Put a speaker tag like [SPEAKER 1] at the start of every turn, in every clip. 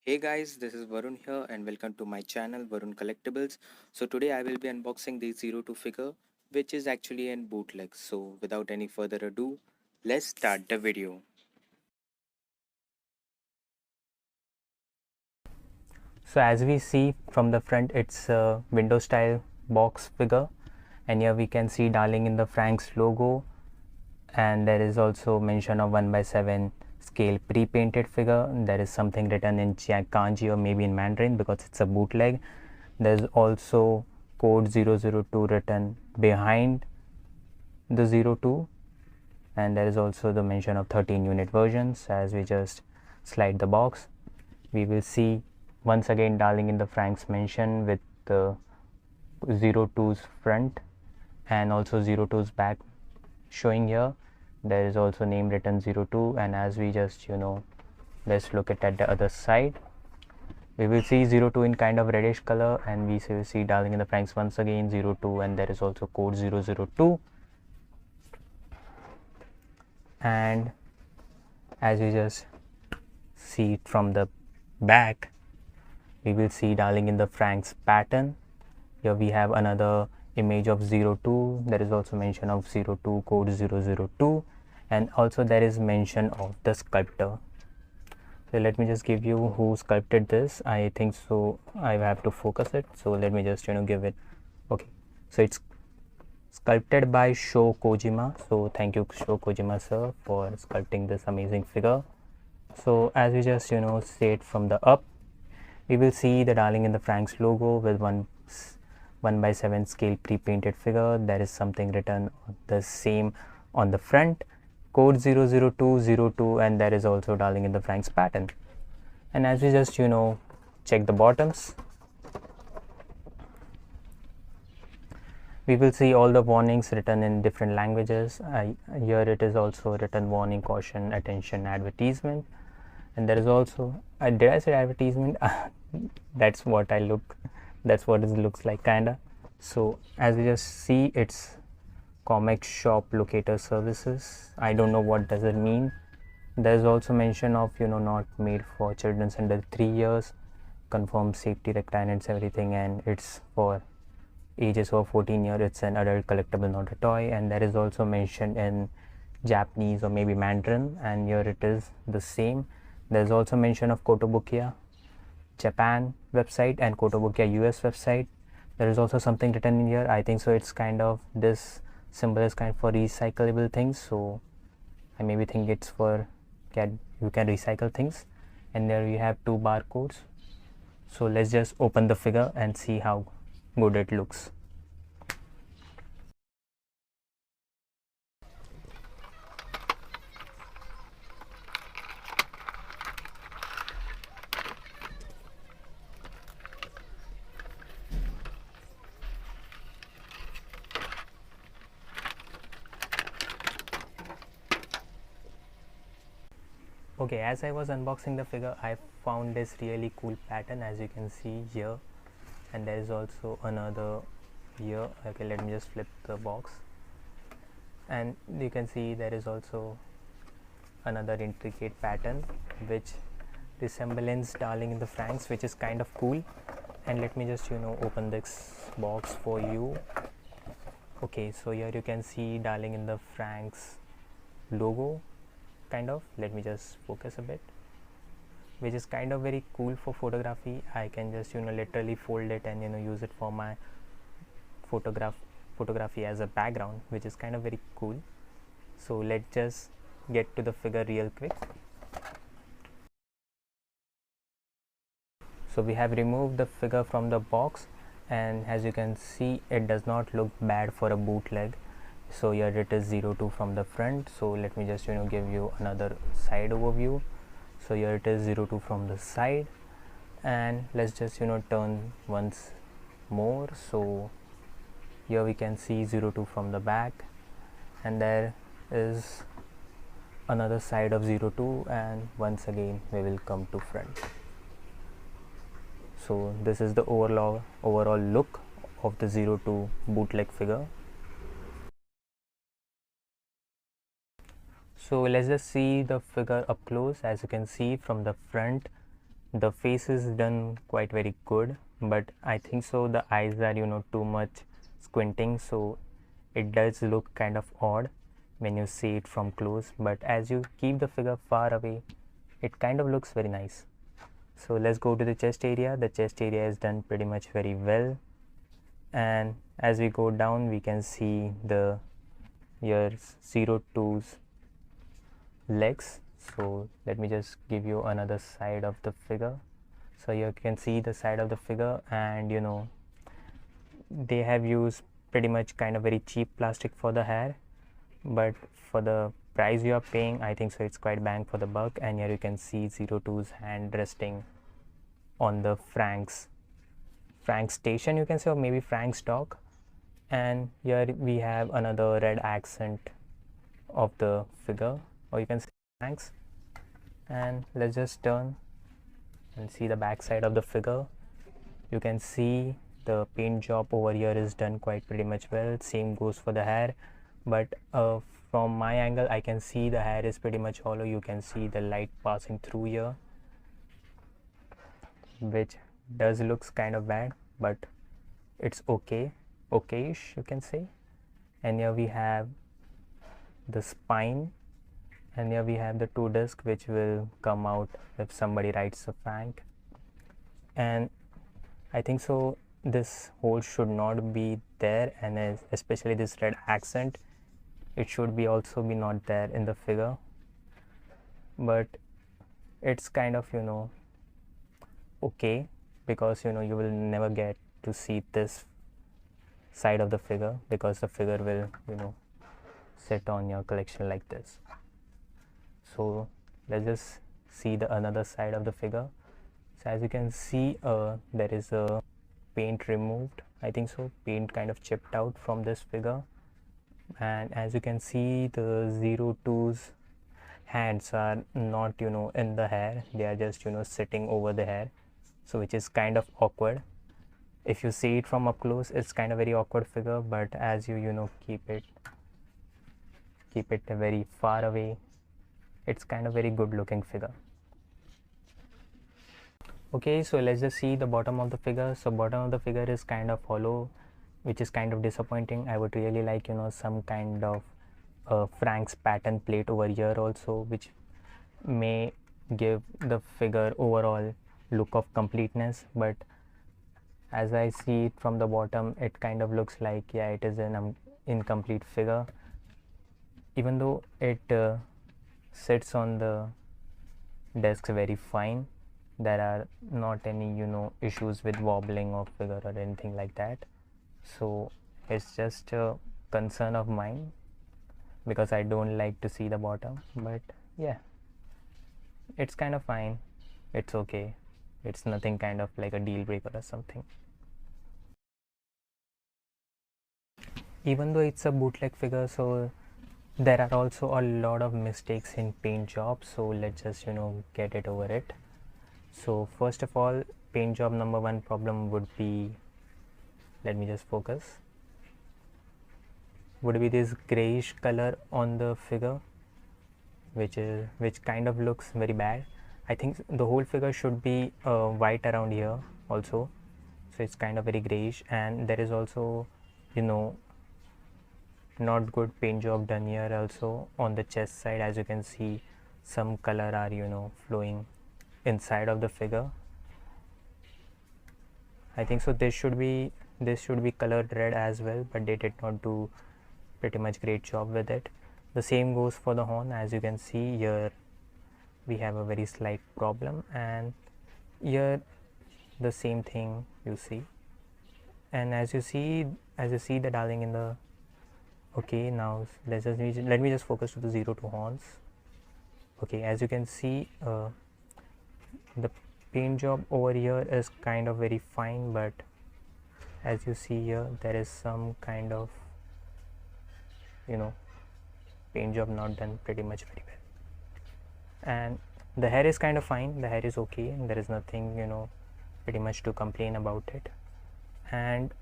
[SPEAKER 1] Hey guys, this is Varun here and welcome to my channel Varun Collectibles. So today I will be unboxing the Zero Two figure which is actually an bootleg. So without any further ado, let's start the video.
[SPEAKER 2] So as we see from the front, it's a window style box figure, and here we can see Darling in the Franxx logo, and there is also mention of 1/7 scale pre-painted figure. There is something written in kanji or maybe in Mandarin because it's a bootleg. There's also code 002 written behind the 02, and there is also the mention of 13 unit versions. As we just slide the box, we will see once again Darling in the Franxx mention with the 02's front and also 02's back showing here. There is also name written 02, and as we just let's look at the other side. We will see 02 in kind of reddish color, and we will see Darling in the Franxx once again 02, and there is also code 002. And as we just see it from the back, we will see Darling in the Franxx pattern. Here we have another image of 02. There is also mention of 02 code 002, and also there is mention of the sculptor. So let me just give you who sculpted this. I think so I have to focus it, so let me just give it. Okay, so it's sculpted by Sho Kojima. So thank you, Sho Kojima sir, for sculpting this amazing figure. So as we just see it from the up, we will see the Darling in the Franxx logo with 1/7 scale pre-painted figure. There is something written the same on the front, code 00202, and there is also Darling in the Franxx pattern. And as we just check the bottoms, we will see all the warnings written in different languages. Here it is also written warning, caution, attention, advertisement, and there is also did I say advertisement? That's what I look. That's what it looks like kinda. So as we just see, it's comic shop locator services. I don't know what does it mean. There's also mention of not made for children under 3 years, confirmed safety requirements, everything, and it's for ages over 14 years. It's an adult collectible, not a toy. And there is also mentioned in Japanese or maybe Mandarin, and here it is the same. There's also mention of Kotobukiya Japan website and Kotobukiya US website. There is also something written in here. I think so it's kind of, this symbol is kind of for recyclable things, so I maybe think it's for you can recycle things. And there we have 2 barcodes. So let's just open the figure and see how good it looks. Okay, as I was unboxing the figure, I found this really cool pattern, as you can see here, and there is also another here. Okay, let me just flip the box, and you can see there is also another intricate pattern which resembles Darling in the Franxx, which is kind of cool. And let me just open this box for you. Okay, so here you can see Darling in the Franxx logo, kind of. Let me just focus a bit, which is kind of very cool for photography. I can just literally fold it and use it for my photography as a background, which is kind of very cool. So let's just get to the figure real quick. So we have removed the figure from the box, and as you can see, it does not look bad for a bootleg. So here it is 02 from the front. So let me just give you another side overview. So here it is 02 from the side, and let's just turn once more. So here we can see 02 from the back, and there is another side of 02, and once again we will come to front. So this is the overall look of the 02 bootleg figure. So let's just see the figure up close. As you can see from the front, The face is done quite very good, but I think so the eyes are too much squinting, so it does look kind of odd when you see it from close, but as you keep the figure far away it kind of looks very nice. So let's go to the chest area. The chest area is done pretty much very well, and as we go down we can see the your Zero Two's legs. So let me just give you another side of the figure. So you can see the side of the figure, and they have used pretty much kind of very cheap plastic for the hair, but for the price you are paying I think so it's quite bang for the buck. And here you can see Zero Two's hand resting on the Frank's station, you can say, or maybe Frank's dog. And here we have another red accent of the figure, or you can say Frank's. And let's just turn and see the back side of the figure. You can see the paint job over here is done quite pretty much well. Same goes for the hair, but from my angle I can see the hair is pretty much hollow. You can see the light passing through here, which does looks kind of bad, but it's okayish you can say. And here we have the spine, and here we have the two discs which will come out if somebody writes a Frank. And I think so this hole should not be there, and especially this red accent, it should be also be not there in the figure, but it's kind of okay, because you will never get to see this side of the figure, because the figure will sit on your collection like this. So let's just see the another side of the figure. So as you can see there is a paint removed, I think so paint kind of chipped out from this figure. And as you can see the Zero Two's hands are not in the hair, they are just sitting over the hair, so which is kind of awkward. If you see it from up close it's kind of very awkward figure, but as you keep it very far away, it's kind of very good looking figure. Okay, so let's just see the bottom of the figure. So bottom of the figure is kind of hollow, which is kind of disappointing. I would really like some kind of Frank's pattern plate over here also, which may give the figure overall look of completeness, but as I see it from the bottom it kind of looks like, yeah, it is an incomplete figure, even though it sits on the desk very fine. There are not any issues with wobbling of figure or anything like that, so it's just a concern of mine because I don't like to see the bottom. But yeah, it's kind of fine, it's okay, it's nothing kind of like a deal breaker or something. Even though it's a bootleg figure, so there are also a lot of mistakes in paint jobs, so let's just get it over it. So first of all, paint job number one problem would be, let me just focus, would be this grayish color on the figure, which kind of looks very bad. I think the whole figure should be white around here also, so it's kind of very grayish. And there is also not good paint job done here also on the chest side. As you can see, some color are flowing inside of the figure. I think so this should be colored red as well, but they did not do pretty much great job with it. The same goes for the horn. As you can see here, we have a very slight problem, and here the same thing you see. And as you see the darling in the, okay, now let me just focus to the Zero Two horns. Okay, as you can see the paint job over here is kind of very fine, but as you see here there is some kind of paint job not done pretty much very well. And the hair is kind of fine, the hair is okay, and there is nothing pretty much to complain about it. And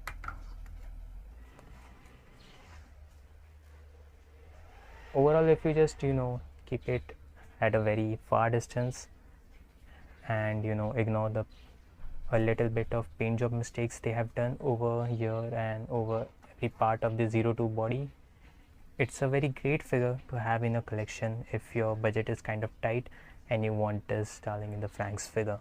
[SPEAKER 2] overall, if you just keep it at a very far distance and ignore the a little bit of paint job mistakes they have done over here and over every part of the 02 body. It's a very great figure to have in a collection if your budget is kind of tight and you want this darling in the Franks figure.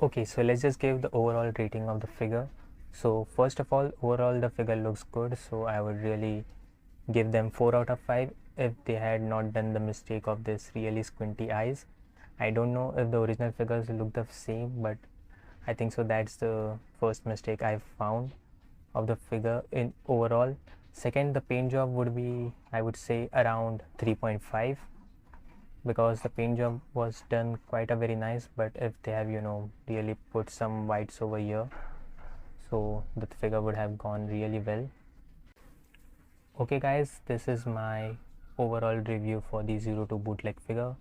[SPEAKER 2] Okay, so let's just give the overall rating of the figure. So first of all, overall the figure looks good, so I would really give them 4 out of 5 if they had not done the mistake of this really squinty eyes. I don't know if the original figures look the same, but I think so that's the first mistake I've found of the figure in overall. Second, the paint job would be, I would say, around 3.5, because the paint job was done quite a very nice, but if they have really put some whites over here, so the figure would have gone really well. Okay guys, this is my overall review for the 02 bootleg figure.